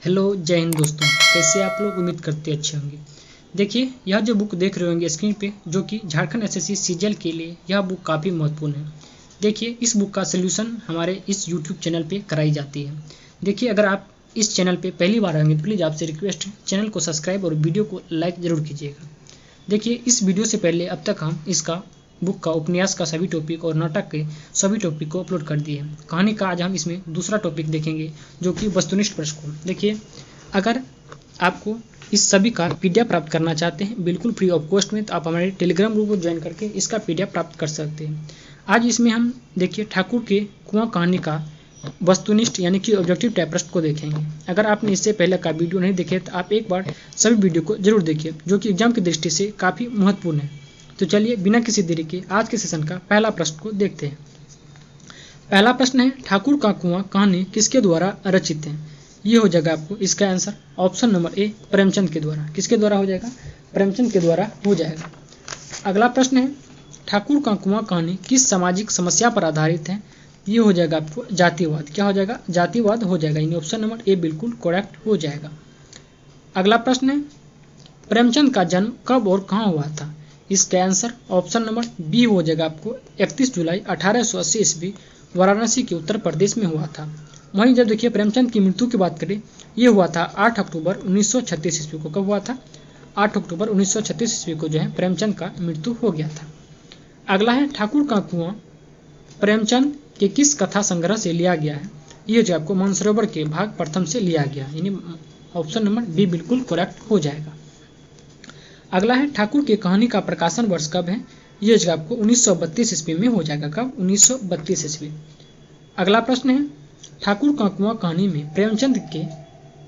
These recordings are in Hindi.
हेलो जय हिंद दोस्तों, कैसे आप लोग? उम्मीद करते अच्छे होंगे। देखिए, यह जो बुक देख रहे होंगे स्क्रीन पे, जो कि झारखंड एसएससी सीजीएल के लिए यह बुक काफ़ी महत्वपूर्ण है। देखिए, इस बुक का सोल्यूशन हमारे इस यूट्यूब चैनल पे कराई जाती है। देखिए, अगर आप इस चैनल पे पहली बार आएंगे तो प्लीज़ आपसे रिक्वेस्ट है, चैनल को सब्सक्राइब और वीडियो को लाइक ज़रूर कीजिएगा। देखिए, इस वीडियो से पहले अब तक हम इसका बुक का उपन्यास का सभी टॉपिक और नाटक के सभी टॉपिक को अपलोड कर दिए हैं। कहानी का आज हम इसमें दूसरा टॉपिक देखेंगे, जो कि वस्तुनिष्ठ प्रश्न को। देखिए, अगर आपको इस सभी का पीडीएफ प्राप्त करना चाहते हैं बिल्कुल फ्री ऑफ कॉस्ट में, तो आप हमारे टेलीग्राम ग्रुप को ज्वाइन करके इसका पीडीएफ प्राप्त कर सकते हैं। आज इसमें हम देखिए ठाकुर के कुआं कहानी का वस्तुनिष्ठ यानी कि ऑब्जेक्टिव टाइप प्रश्न को देखेंगे। अगर आपने इससे पहले का वीडियो नहीं देखे तो आप एक बार सभी वीडियो को जरूर देखिए, जो कि एग्जाम की दृष्टि से काफ़ी महत्वपूर्ण है। तो चलिए बिना किसी देरी के आज के सेशन का पहला प्रश्न को देखते हैं। पहला प्रश्न है, ठाकुर का कुआं कहानी किसके द्वारा रचित है? ये हो जाएगा आपको इसका answer option number A, Premchand के द्वारा। किसके द्वारा हो जाएगा? प्रेमचंद के द्वारा हो जाएगा। अगला प्रश्न है, ठाकुर का कुआं कहानी किस सामाजिक समस्या पर आधारित है? ये हो जाएगा आपको जातिवाद। क्या हो जाएगा? जातिवाद हो जाएगा। यानी ऑप्शन नंबर ए बिल्कुल करेक्ट हो जाएगा। अगला प्रश्न है, प्रेमचंद का जन्म कब और कहाँ हुआ था? इसका आंसर ऑप्शन नंबर बी हो जाएगा आपको 31 जुलाई 1880 ईस्वी वाराणसी के उत्तर प्रदेश में हुआ था। वहीं जब देखिए प्रेमचंद की मृत्यु की बात करें, ये हुआ था 8 अक्टूबर 1936 ईस्वी को। कब हुआ था? 8 अक्टूबर 1936 ईस्वी को जो है प्रेमचंद का मृत्यु हो गया था। अगला है, ठाकुर का कुआं प्रेमचंद के किस कथा संग्रह से लिया गया है? ये जो आपको मानसरोवर के भाग प्रथम से लिया गया, यानी ऑप्शन नंबर बी बिल्कुल करेक्ट हो जाएगा। अगला है, ठाकुर के कहानी का प्रकाशन वर्ष कब है? ये जो आपको 1932 ईस्वी में हो जाएगा। कब? 1932 ईस्वी। अगला प्रश्न है, ठाकुर का कुआं कहानी में प्रेमचंद के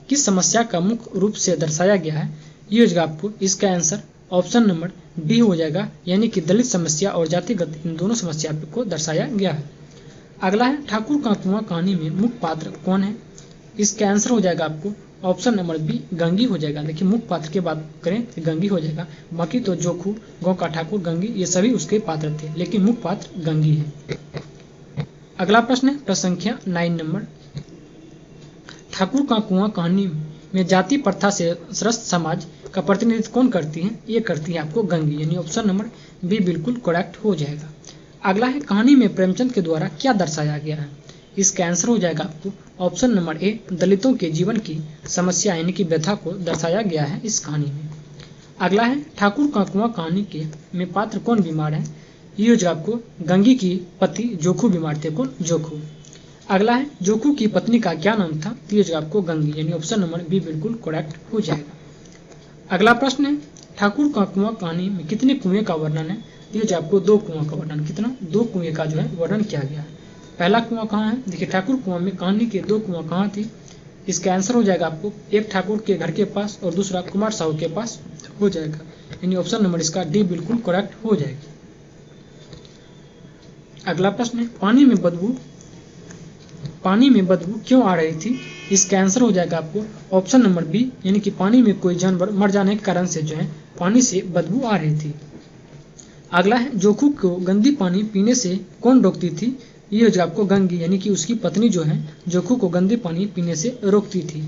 किस समस्या का मुख्य रूप से दर्शाया गया है? ये जो आपको इसका आंसर ऑप्शन नंबर डी हो जाएगा, यानी कि दलित समस्या और जातिगत इन दोनों समस्या को दर्शाया गया है। अगला है, ठाकुर का कुआं कहानी में मुख्य पात्र कौन है? इसका आंसर हो जाएगा आपको ऑप्शन नंबर बी, गंगी हो जाएगा। देखिए, मुख्य पात्र की बात करें तो गंगी हो जाएगा। बाकी तो जोखू, गांव का ठाकुर, गंगी, ये सभी उसके पात्र थे, लेकिन मुख्य पात्र गंगी है। अगला प्रश्न है प्रश्न संख्या 9 नंबर, ठाकुर का कुआं कहानी में जाति प्रथा से ग्रस्त समाज का प्रतिनिधित्व कौन करती है? ये करती है आपको गंगी, यानी ऑप्शन नंबर बी बिल्कुल करेक्ट हो जाएगा। अगला है, कहानी में प्रेमचंद के द्वारा क्या दर्शाया गया है? इसका आंसर हो जाएगा आपको ऑप्शन नंबर ए, दलितों के जीवन की समस्या यानी कि व्यथा को दर्शाया गया है इस कहानी में। अगला है, ठाकुर का कुआं कहानी के में पात्र कौन बीमार है? ये जो आपको गंगी की पति जोखू बीमार थे। कौन? जोखू। अगला है, जोखू की पत्नी का क्या नाम था? ये जो आपको गंगी, यानी ऑप्शन नंबर बी बिल्कुल करेक्ट हो जाएगा। अगला प्रश्न है, ठाकुर का कुआं कहानी में कितने कुएं का वर्णन है? ये जो आपको 2 कुआं का वर्णन, कितना? 2 कुएं का जो है वर्णन किया गया है। पहला कुआं कहाँ है? देखिए, ठाकुर कुआं में कहानी के 2 कुआं कहाँ थी? इसका आंसर हो जाएगा आपको एक ठाकुर के घर के पास और दूसरा कुमार साहू के पास हो जाएगा, यानी ऑप्शन नंबर इसका डी बिल्कुल करेक्ट हो जाएगी। अगला प्रश्न है, पानी में बदबू क्यों आ रही थी? इसका आंसर हो जाएगा आपको ऑप्शन नंबर बी, यानी कि पानी में कोई जानवर मर जाने के कारण से जो है पानी से बदबू आ रही थी। अगला है, जोखू को गंदी पानी पीने से कौन रोकती थी? ये जो आपको गंगी, यानी कि उसकी पत्नी जो है जोखू को गंदे पानी पीने से रोकती थी।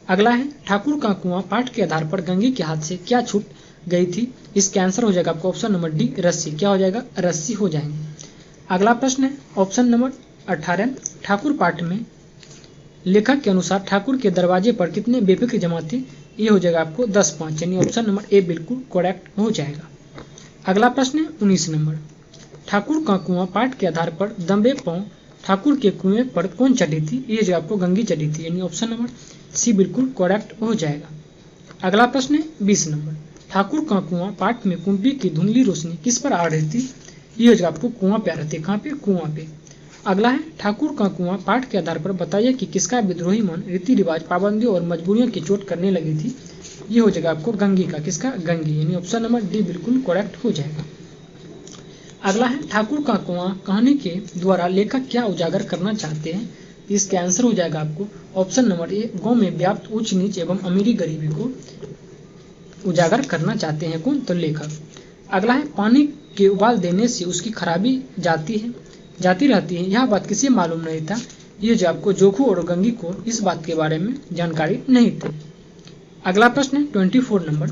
अगला है, ठाकुर का कुआं पाठ के आधार पर गंगी के हाथ से क्या छूट गई थी? इसका आंसर हो जाएगा आपको ऑप्शन नंबर डी, रस्सी। क्या हो जाएगा? रस्सी हो जाएंगे। अगला प्रश्न है ऑप्शन नंबर 18, ठाकुर पाठ में लेखक के अनुसार ठाकुर के दरवाजे पर कितने बेफिक्र जमा थे? ये हो जाएगा आपको 10-5, यानी ऑप्शन नंबर ए बिल्कुल करेक्ट हो जाएगा। अगला प्रश्न है 19 नंबर, ठाकुर का कुआं पाठ के आधार पर दम्बे पांव ठाकुर के कुएं पर कौन चढ़ी थी? ये जो आपको गंगी चढ़ी थी, यानी ऑप्शन नंबर सी बिल्कुल करेक्ट हो जाएगा। अगला प्रश्न है 20 नंबर, ठाकुर का कुआं पाठ में कुंभी की धुंधली रोशनी किस पर आ रही थी? ये जो आपको कुआं पे आ रही थी। कहाँ पे? कुआं पे। अगला है, ठाकुर का कुआं पाठ के आधार पर बताइए कि किसका विद्रोही मन रीति रिवाज, पाबंदियों और मजबूरियों की चोट करने लगी थी? ये हो जाएगा आपको गंगी का। किसका? गंगी, यानी ऑप्शन नंबर डी बिल्कुल करेक्ट हो जाएगा। अगला है, ठाकुर का कुआं कहानी के द्वारा लेखक क्या उजागर करना चाहते हैं? इसका आंसर हो जाएगा आपको ऑप्शन नंबर ए, गांव में व्याप्त ऊंच नीच एवं अमीरी गरीबी को उजागर करना चाहते हैं। कौन? तो लेखक। अगला है, पानी के उबाल देने से उसकी खराबी जाती रहती है, यह बात किसे मालूम नहीं था? ये जो आपको जोखू और गंगी को इस बात के बारे में जानकारी नहीं थी। अगला प्रश्न है 24 नंबर,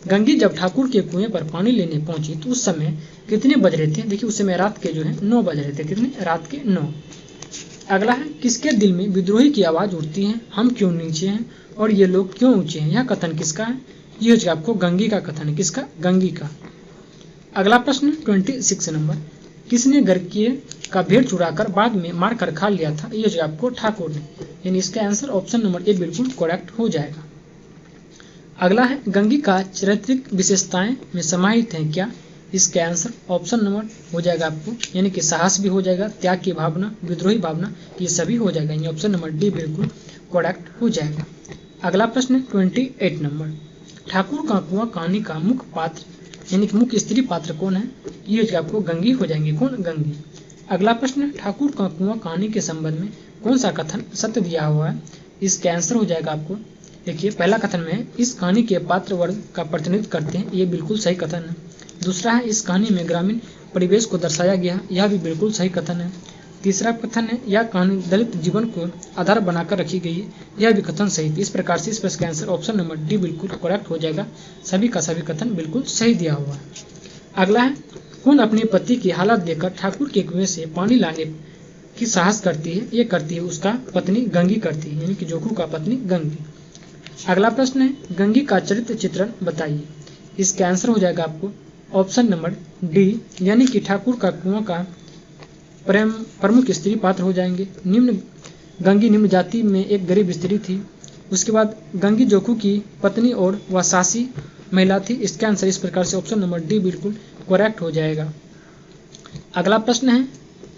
गंगी जब ठाकुर के कुएं पर पानी लेने पहुंची तो उस समय कितने बज रहे थे? देखिए उस समय रात के जो है 9 बज रहे थे। कितने? रात के 9। अगला है, किसके दिल में विद्रोही की आवाज उठती है, हम क्यों नीचे हैं और ये लोग क्यों ऊंचे हैं? यह कथन किसका है? ये जो आपको गंगी का कथन है। किसका? गंगी का। अगला प्रश्न 26 नंबर, किसने गर्किये का भेड़ चुराकर बाद में मार कर खा लिया था? ये जो आपको ठाकुर ने। यानी इसका आंसर ऑप्शन नंबर ए बिल्कुल करेक्ट हो जाएगा। अगला है, गंगी का चारित्रिक विशेषताएं में समाहित है क्या? इसका आंसर ऑप्शन नंबर हो जाएगा आपको, यानी कि साहस भी हो जाएगा, त्याग की भावना, विद्रोही भावना, ये सभी हो जाएगा। यानी ऑप्शन नंबर डी बिल्कुल करेक्ट हो जाएगा। अगला प्रश्न 28 नंबर, ठाकुर का कुआं कहानी का मुख्य पात्र यानी कि मुख्य स्त्री पात्र कौन है? ये जो आपको गंगी हो जाएंगे। कौन? गंगी। अगला प्रश्न, ठाकुर का कुआं कहानी के संबंध में कौन सा कथन सत्य दिया हुआ है? इसका आंसर हो जाएगा आपको, देखिए पहला कथन में इस कहानी के पात्र वर्ग का प्रतिनिधित्व करते हैं, ये बिल्कुल सही कथन है। दूसरा है, इस कहानी में ग्रामीण परिवेश को दर्शाया गया, यह भी बिल्कुल सही कथन है। तीसरा कथन है, यह कहानी दलित जीवन को आधार बनाकर रखी गई है, यह भी कथन सही थी। इस प्रकार से इस प्रश्न का आंसर ऑप्शन नंबर डी बिल्कुल करेक्ट हो जाएगा। सभी का सभी कथन बिल्कुल सही दिया हुआ है। अगला है, कौन अपने पति की हालत देखकर ठाकुर के कुएं से पानी लाने की साहस करती है? ये करती है उसका पत्नी गंगी करती है, यानी कि जोखू का पत्नी गंगी। अगला प्रश्न है, गंगी का चरित्र चित्रण बताइए। इसका आंसर हो जाएगा आपको ऑप्शन नंबर डी, यानी कि ठाकुर का कुआं का प्रमुख स्त्री पात्र हो जाएंगे। गंगी निम्न जाति में एक गरीब स्त्री थी। उसके बाद गंगी जोखू की पत्नी और वह सासी महिला थी। इसका आंसर इस प्रकार से ऑप्शन नंबर डी बिल्कुल करेक्ट हो जाएगा। अगला प्रश्न है,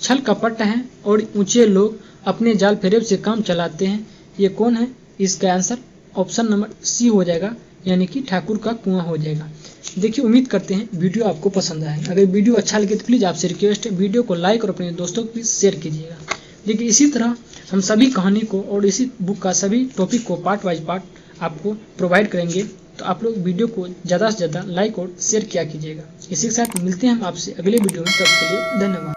छल कपट है और ऊंचे लोग अपने जाल फेरेब से काम चलाते हैं, ये कौन है? इसका आंसर ऑप्शन नंबर सी हो जाएगा, यानी कि ठाकुर का कुआं हो जाएगा। देखिए उम्मीद करते हैं वीडियो आपको पसंद आए। अगर वीडियो अच्छा लगे तो प्लीज़ आपसे रिक्वेस्ट है वीडियो को लाइक और अपने दोस्तों को प्लीज़ शेयर कीजिएगा। देखिए इसी तरह हम सभी कहानी को और इसी बुक का सभी टॉपिक को पार्ट वाइज पार्ट आपको प्रोवाइड करेंगे, तो आप लोग वीडियो को ज़्यादा से ज़्यादा लाइक और शेयर किया कीजिएगा। इसी के साथ मिलते हैं हम आपसे अगले वीडियो में, तब के लिए धन्यवाद।